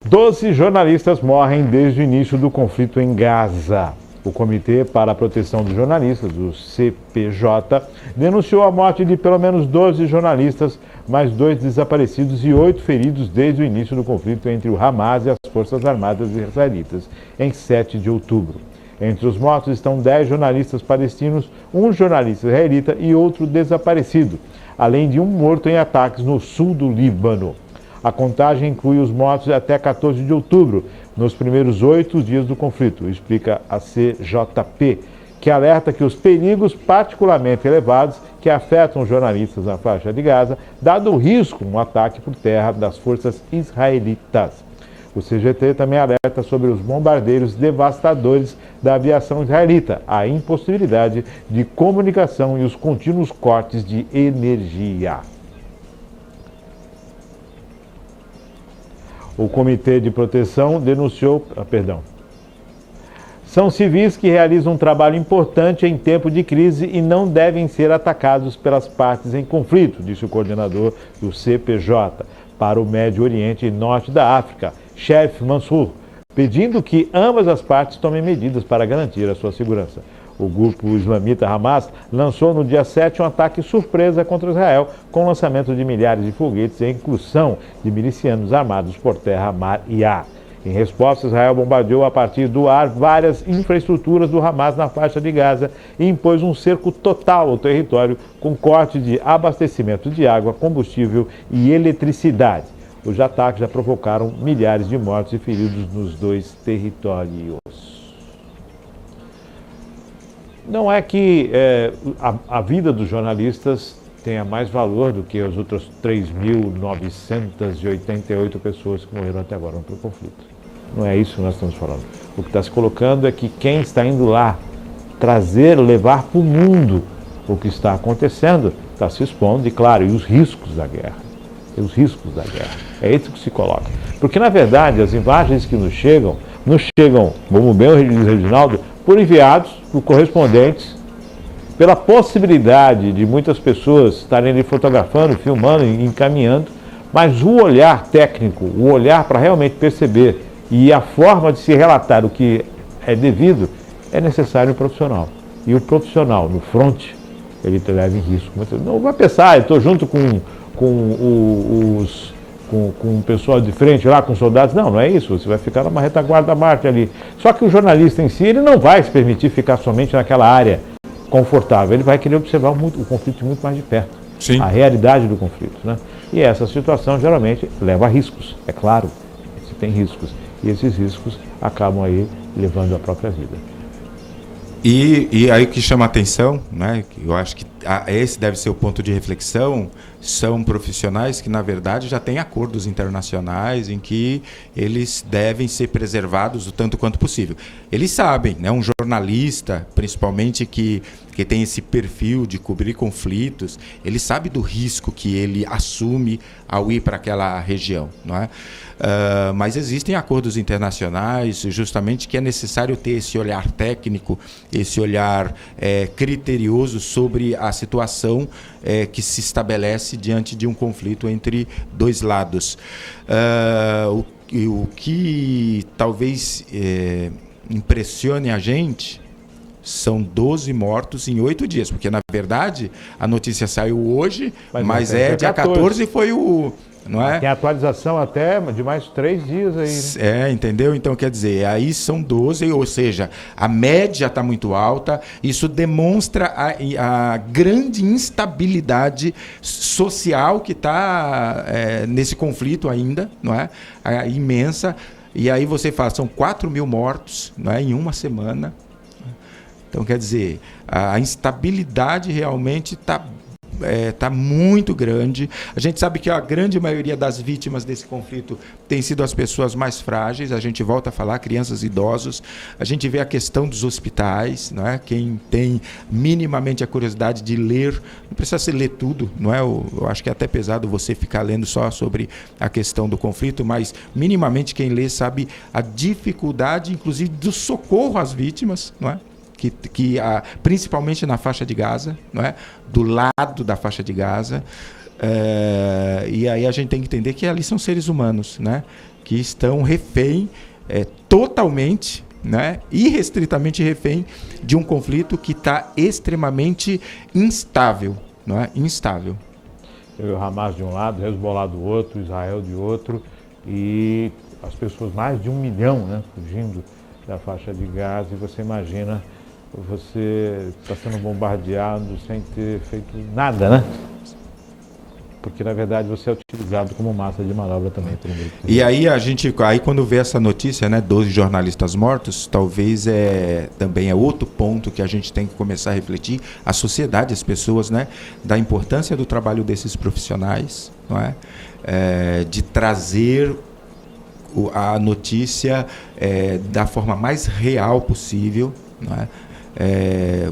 12 jornalistas morrem desde o início do conflito em Gaza. O Comitê para a Proteção dos Jornalistas, o CPJ, denunciou a morte de pelo menos 12 jornalistas, mais 2 desaparecidos e 8 feridos desde o início do conflito entre o Hamas e as Forças Armadas Israelitas, em 7 de outubro. Entre os mortos estão 10 jornalistas palestinos, um jornalista israelita e outro desaparecido, além de um morto em ataques no sul do Líbano. A contagem inclui os mortos até 14 de outubro, nos primeiros 8 dias do conflito, explica a CJP, que alerta que os perigos particularmente elevados que afetam os jornalistas na faixa de Gaza, dado o risco de um ataque por terra das forças israelitas. O CGT também alerta sobre os bombardeiros devastadores da aviação israelita, a impossibilidade de comunicação e os contínuos cortes de energia. O Comitê de Proteção denunciou... São civis que realizam um trabalho importante em tempo de crise e não devem ser atacados pelas partes em conflito, disse o coordenador do CPJ para o Médio Oriente e Norte da África, Sherif Mansour, pedindo que ambas as partes tomem medidas para garantir a sua segurança. O grupo islamita Hamas lançou no dia 7 um ataque surpresa contra Israel, com o lançamento de milhares de foguetes e a inclusão de milicianos armados por terra, mar e ar. Em resposta, Israel bombardeou a partir do ar várias infraestruturas do Hamas na faixa de Gaza e impôs um cerco total ao território, com corte de abastecimento de água, combustível e eletricidade. Os ataques já provocaram milhares de mortos e feridos nos dois territórios. Não é que a vida dos jornalistas tenha mais valor do que as outras 3.988 pessoas que morreram até agora pelo conflito. Não é isso que nós estamos falando. O que está se colocando é que quem está indo lá levar para o mundo o que está acontecendo, está se expondo, e claro, e os riscos da guerra. É isso que se coloca. Porque, na verdade, as imagens que nos chegam, como bem diz o Reginaldo, por enviados, por correspondentes, pela possibilidade de muitas pessoas estarem ali fotografando, filmando, encaminhando, mas o olhar técnico, o olhar para realmente perceber e a forma de se relatar o que é devido, é necessário o profissional. E o profissional, no front, ele te leva em risco. Não vai pensar, eu estou junto com o pessoal de frente lá, com soldados. Não é isso. Você vai ficar numa retaguarda Marte ali. Só que o jornalista em si, ele não vai se permitir ficar somente naquela área confortável. Ele vai querer observar o conflito muito mais de perto. Sim. A realidade do conflito, né? E essa situação geralmente leva a riscos, é claro. Você tem riscos. E esses riscos acabam aí levando a própria vida. E aí o que chama a atenção, né, que eu acho que esse deve ser o ponto de reflexão, são profissionais que, na verdade, já têm acordos internacionais em que eles devem ser preservados o tanto quanto possível. Eles sabem, né, um jornalista, principalmente que tem esse perfil de cobrir conflitos, ele sabe do risco que ele assume ao ir para aquela região, não é? Mas existem acordos internacionais, justamente que é necessário ter esse olhar técnico, esse olhar criterioso sobre a situação que se estabelece diante de um conflito entre dois lados. O que talvez impressione a gente são 12 mortos em 8 dias, porque na verdade a notícia saiu hoje, mas dia 14 foi o... Não é? Tem atualização até de mais 3 dias aí. Né? Entendeu? Então, quer dizer, aí são 12, ou seja, a média está muito alta. Isso demonstra a grande instabilidade social que está nesse conflito ainda, não é? Imensa. E aí você fala, são 4.000 mortos, não é? Em uma semana. Então, quer dizer, a instabilidade realmente está muito grande. A gente sabe que a grande maioria das vítimas desse conflito tem sido as pessoas mais frágeis. A gente volta a falar, crianças e idosos. A gente vê a questão dos hospitais, não é? Quem tem minimamente a curiosidade de ler, não precisa se ler tudo, não é? Eu acho que é até pesado você ficar lendo só sobre a questão do conflito, mas minimamente quem lê sabe a dificuldade, inclusive, do socorro às vítimas, não é? Principalmente na faixa de Gaza, não é? Do lado da faixa de Gaza, e aí a gente tem que entender que ali são seres humanos, né? que estão refém totalmente, né, irrestritamente refém de um conflito que está extremamente instável, não é? Instável. O Hamas de um lado, Hezbollah do outro, Israel de outro, e as pessoas, mais de 1 milhão, né, fugindo da faixa de Gaza, e você imagina, você está sendo bombardeado sem ter feito nada, né? Porque, na verdade, você é utilizado como massa de manobra também por um grupo. E aí aí quando vê essa notícia, né, 12 jornalistas mortos, talvez também é outro ponto que a gente tem que começar a refletir, a sociedade, as pessoas, né, da importância do trabalho desses profissionais, não é? De trazer a notícia da forma mais real possível, não é?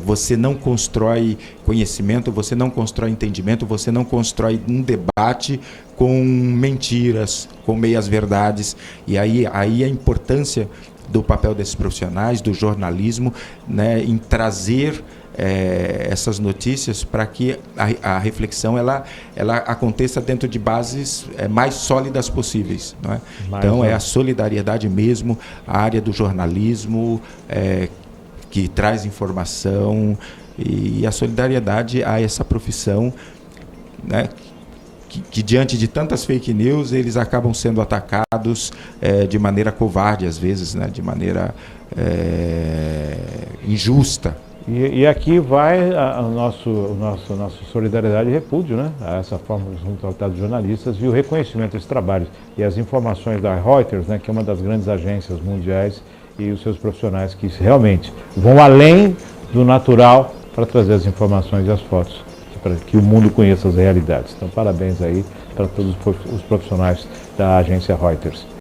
Você não constrói conhecimento, você não constrói entendimento, você não constrói um debate com mentiras, com meias-verdades. E aí a importância do papel desses profissionais, do jornalismo, né, em trazer essas notícias para que a reflexão ela aconteça dentro de bases mais sólidas possíveis, não é? Então é a solidariedade mesmo, a área do jornalismo, que traz informação, e a solidariedade a essa profissão, né, que diante de tantas fake news eles acabam sendo atacados de maneira covarde às vezes, né, de maneira injusta. E aqui vai a nossa solidariedade e repúdio, né, a essa forma que são tratados jornalistas, e o reconhecimento desse trabalho e as informações da Reuters, né, que é uma das grandes agências mundiais, e os seus profissionais que realmente vão além do natural para trazer as informações e as fotos, para que o mundo conheça as realidades. Então, parabéns aí para todos os profissionais da agência Reuters.